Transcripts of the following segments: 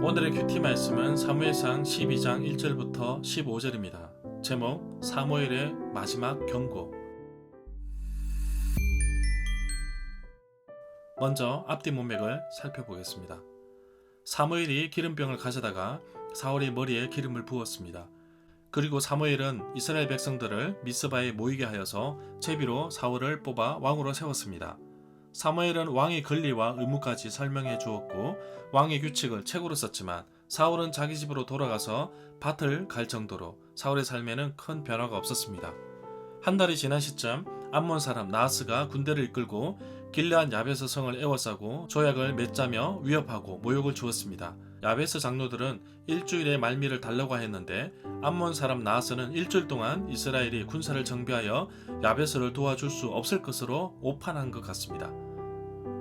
오늘의 큐티 말씀은 사무엘상 12장 1절부터 15절입니다. 제목 사무엘의 마지막 경고. 먼저 앞뒤 문맥을 살펴보겠습니다. 사무엘이 기름병을 가져다가 사울의 머리에 기름을 부었습니다. 그리고 사무엘은 이스라엘 백성들을 미스바에 모이게 하여서 제비로 사울을 뽑아 왕으로 세웠습니다. 사무엘은 왕의 권리와 의무까지 설명해 주었고 왕의 규칙을 책으로 썼지만 사울은 자기 집으로 돌아가서 밭을 갈 정도로 사울의 삶에는 큰 변화가 없었습니다. 한 달이 지난 시점 암몬 사람 나하스가 군대를 이끌고 길르앗 야베스 성을 에워싸고 조약을 맺자며 위협하고 모욕을 주었습니다. 야베스 장로들은 일주일의 말미를 달라고 했는데 암몬 사람 나하스는 일주일 동안 이스라엘이 군사를 정비하여 야베스를 도와줄 수 없을 것으로 오판한 것 같습니다.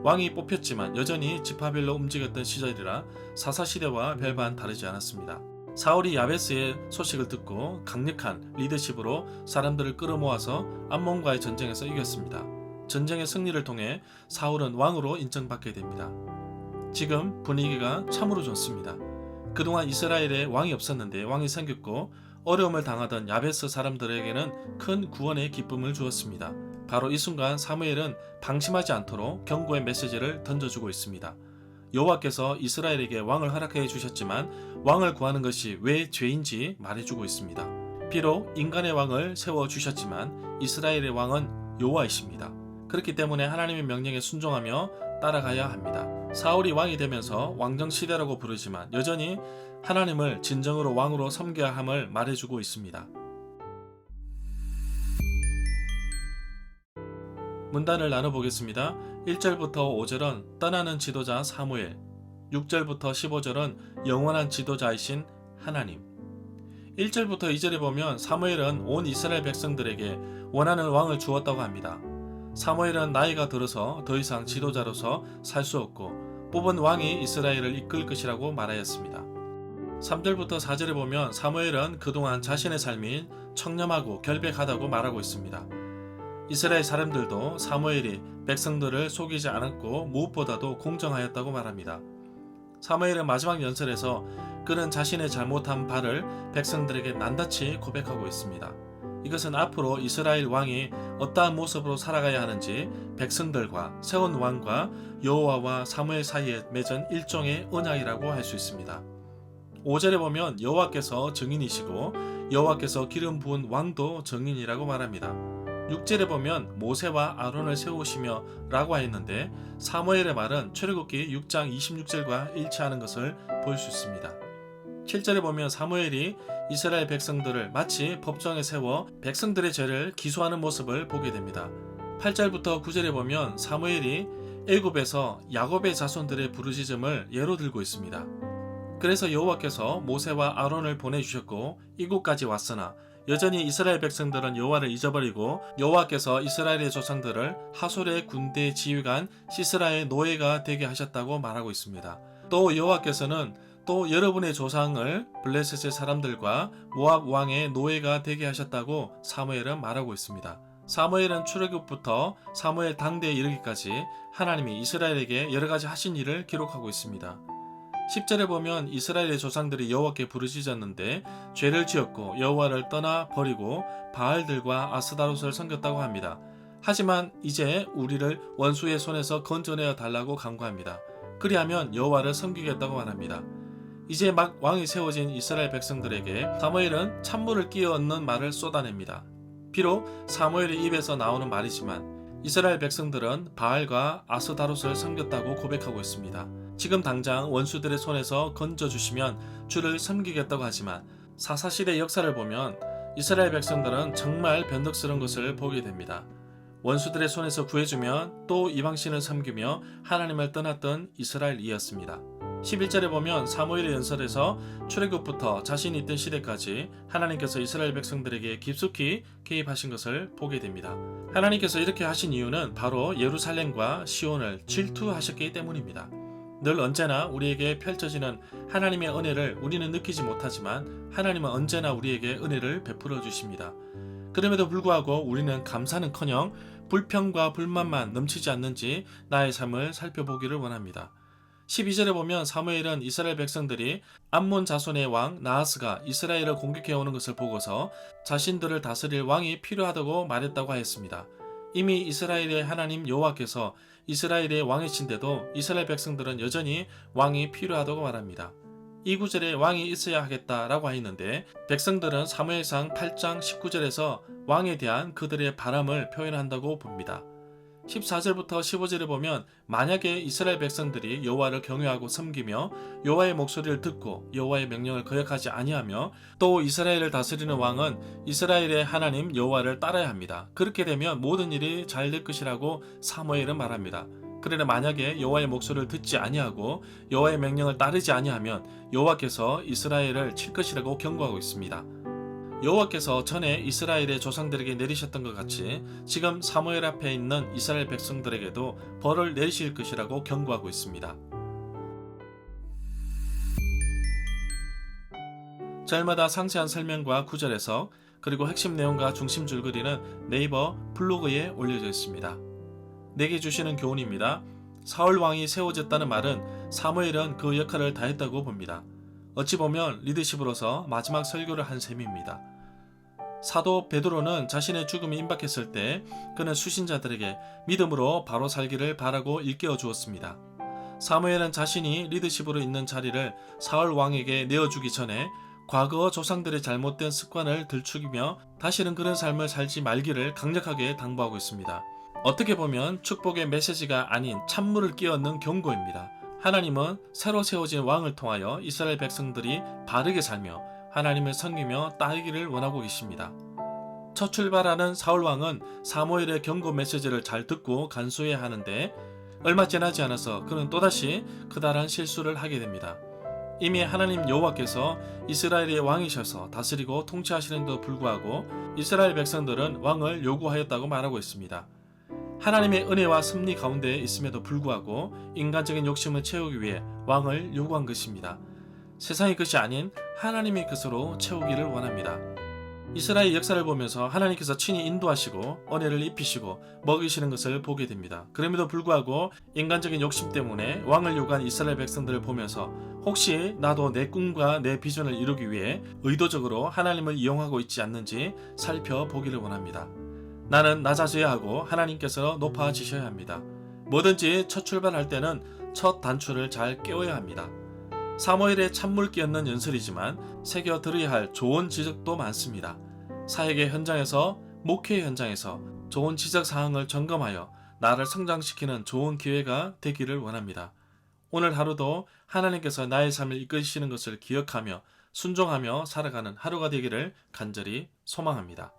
왕이 뽑혔지만 여전히 지파별로 움직였던 시절이라 사사시대와 별반 다르지 않았습니다. 사울이 야베스의 소식을 듣고 강력한 리더십으로 사람들을 끌어모아서 암몬과의 전쟁에서 이겼습니다. 전쟁의 승리를 통해 사울은 왕으로 인정받게 됩니다. 지금 분위기가 참으로 좋습니다. 그동안 이스라엘에 왕이 없었는데 왕이 생겼고 어려움을 당하던 야베스 사람들에게는 큰 구원의 기쁨을 주었습니다. 바로 이 순간 사무엘은 방심하지 않도록 경고의 메시지를 던져주고 있습니다. 여호와께서 이스라엘에게 왕을 허락해 주셨지만 왕을 구하는 것이 왜 죄인지 말해주고 있습니다. 비록 인간의 왕을 세워주셨지만 이스라엘의 왕은 여호와이십니다. 그렇기 때문에 하나님의 명령에 순종하며 따라가야 합니다. 사울이 왕이 되면서 왕정시대라고 부르지만 여전히 하나님을 진정으로 왕으로 섬겨야 함을 말해주고 있습니다. 문단을 나눠보겠습니다. 1절부터 5절은 떠나는 지도자 사무엘, 6절부터 15절은 영원한 지도자이신 하나님. 1절부터 2절에 보면 사무엘은 온 이스라엘 백성들에게 원하는 왕을 주었다고 합니다. 사무엘은 나이가 들어서 더 이상 지도자로서 살 수 없고 뽑은 왕이 이스라엘을 이끌 것이라고 말하였습니다. 3절부터 4절에 보면 사무엘은 그동안 자신의 삶이 청렴하고 결백하다고 말하고 있습니다. 이스라엘 사람들도 사무엘이 백성들을 속이지 않았고 무엇보다도 공정하였다고 말합니다. 사무엘은 마지막 연설에서 그는 자신의 잘못한 바를 백성들에게 낱낱이 고백하고 있습니다. 이것은 앞으로 이스라엘 왕이 어떠한 모습으로 살아가야 하는지 백성들과 세운 왕과 여호와와 사무엘 사이에 맺은 일종의 언약이라고 할 수 있습니다. 5절에 보면 여호와께서 증인이시고 여호와께서 기름 부은 왕도 증인이라고 말합니다. 6절에 보면 모세와 아론을 세우시며 라고 하였는데 사무엘의 말은 출애굽기 6장 26절과 일치하는 것을 볼 수 있습니다. 7절에 보면 사무엘이 이스라엘 백성들을 마치 법정에 세워 백성들의 죄를 기소하는 모습을 보게 됩니다. 8절부터 9절에 보면 사무엘이 애굽에서 야곱의 자손들의 부르짖음을 예로 들고 있습니다. 그래서 여호와께서 모세와 아론을 보내주셨고 이곳까지 왔으나 여전히 이스라엘 백성들은 여호와를 잊어버리고 여호와께서 이스라엘의 조상들을 하솔의 군대 지휘관 시스라의 노예가 되게 하셨다고 말하고 있습니다. 또 여호와께서는 또 여러분의 조상을 블레셋의 사람들과 모압 왕의 노예가 되게 하셨다고 사무엘은 말하고 있습니다. 사무엘은 출애굽부터 사무엘 당대에 이르기까지 하나님이 이스라엘에게 여러가지 하신 일을 기록하고 있습니다. 10절에 보면 이스라엘의 조상들이 여호와께 부르짖었는데 죄를 지었고 여호와를 떠나 버리고 바알들과 아스다롯을 섬겼다고 합니다. 하지만 이제 우리를 원수의 손에서 건져내어 달라고 간구합니다. 그리하면 여호와를 섬기겠다고 말합니다. 이제 막 왕이 세워진 이스라엘 백성들에게 사무엘은 찬물을 끼어 얻는 말을 쏟아냅니다. 비록 사무엘의 입에서 나오는 말이지만 이스라엘 백성들은 바알과 아스다롯을 섬겼다고 고백하고 있습니다. 지금 당장 원수들의 손에서 건져주시면 주를 섬기겠다고 하지만 사사시대 역사를 보면 이스라엘 백성들은 정말 변덕스러운 것을 보게 됩니다. 원수들의 손에서 구해주면 또 이방신을 섬기며 하나님을 떠났던 이스라엘이었습니다. 11절에 보면 사무엘의 연설에서 출애굽부터 자신이 있던 시대까지 하나님께서 이스라엘 백성들에게 깊숙이 개입하신 것을 보게 됩니다. 하나님께서 이렇게 하신 이유는 바로 예루살렘과 시온을 질투하셨기 때문입니다. 늘 언제나 우리에게 펼쳐지는 하나님의 은혜를 우리는 느끼지 못하지만 하나님은 언제나 우리에게 은혜를 베풀어 주십니다. 그럼에도 불구하고 우리는 감사는커녕 불평과 불만만 넘치지 않는지 나의 삶을 살펴보기를 원합니다. 12절에 보면 사무엘은 이스라엘 백성들이 암몬 자손의 왕 나하스가 이스라엘을 공격해 오는 것을 보고서 자신들을 다스릴 왕이 필요하다고 말했다고 하였습니다. 이미 이스라엘의 하나님 여호와께서 이스라엘의 왕이신데도 이스라엘 백성들은 여전히 왕이 필요하다고 말합니다. 이 구절에 왕이 있어야 하겠다라고 하였는데 백성들은 사무엘상 8장 19절에서 왕에 대한 그들의 바람을 표현한다고 봅니다. 14절부터 15절에 보면 만약에 이스라엘 백성들이 여호와를 경외하고 섬기며 여호와의 목소리를 듣고 여호와의 명령을 거역하지 아니하며 또 이스라엘을 다스리는 왕은 이스라엘의 하나님 여호와를 따라야 합니다. 그렇게 되면 모든 일이 잘 될 것이라고 사무엘은 말합니다. 그러나 만약에 여호와의 목소리를 듣지 아니하고 여호와의 명령을 따르지 아니하면 여호와께서 이스라엘을 칠 것이라고 경고하고 있습니다. 여호와께서 전에 이스라엘의 조상들에게 내리셨던 것 같이 지금 사무엘 앞에 있는 이스라엘 백성들에게도 벌을 내리실 것이라고 경고하고 있습니다. 절마다 상세한 설명과 구절 해석 그리고 핵심 내용과 중심 줄거리는 네이버 블로그에 올려져 있습니다. 내게 주시는 교훈입니다. 사울 왕이 세워졌다는 말은 사무엘은 그 역할을 다했다고 봅니다. 어찌 보면 리더십으로서 마지막 설교를 한 셈입니다. 사도 베드로는 자신의 죽음이 임박했을 때 그는 수신자들에게 믿음으로 바로 살기를 바라고 일깨워 주었습니다. 사무엘은 자신이 리더십으로 있는 자리를 사울 왕에게 내어주기 전에 과거 조상들의 잘못된 습관을 들추기며 다시는 그런 삶을 살지 말기를 강력하게 당부하고 있습니다. 어떻게 보면 축복의 메시지가 아닌 찬물을 끼얹는 경고입니다. 하나님은 새로 세워진 왕을 통하여 이스라엘 백성들이 바르게 살며 하나님을 섬기며 따르기를 원하고 계십니다. 첫 출발하는 사울 왕은 사무엘의 경고 메시지를 잘 듣고 간수해야 하는데 얼마 지나지 않아서 그는 또다시 그다란 실수를 하게 됩니다. 이미 하나님 여호와께서 이스라엘의 왕이셔서 다스리고 통치하시는데도 불구하고 이스라엘 백성들은 왕을 요구하였다고 말하고 있습니다. 하나님의 은혜와 섭리 가운데 있음에도 불구하고 인간적인 욕심을 채우기 위해 왕을 요구한 것입니다. 세상의 것이 아닌 하나님의 것으로 채우기를 원합니다. 이스라엘 역사를 보면서 하나님께서 친히 인도하시고 은혜를 입히시고 먹이시는 것을 보게 됩니다. 그럼에도 불구하고 인간적인 욕심 때문에 왕을 요구한 이스라엘 백성들을 보면서 혹시 나도 내 꿈과 내 비전을 이루기 위해 의도적으로 하나님을 이용하고 있지 않는지 살펴보기를 원합니다. 나는 낮아져야 하고 하나님께서 높아지셔야 합니다. 뭐든지 첫 출발할 때는 첫 단추를 잘 깨워야 합니다. 사무엘의 찬물 끼얹는 연설이지만 새겨 들어야 할 좋은 지적도 많습니다. 사역의 현장에서 목회 현장에서 좋은 지적 사항을 점검하여 나를 성장시키는 좋은 기회가 되기를 원합니다. 오늘 하루도 하나님께서 나의 삶을 이끄시는 것을 기억하며 순종하며 살아가는 하루가 되기를 간절히 소망합니다.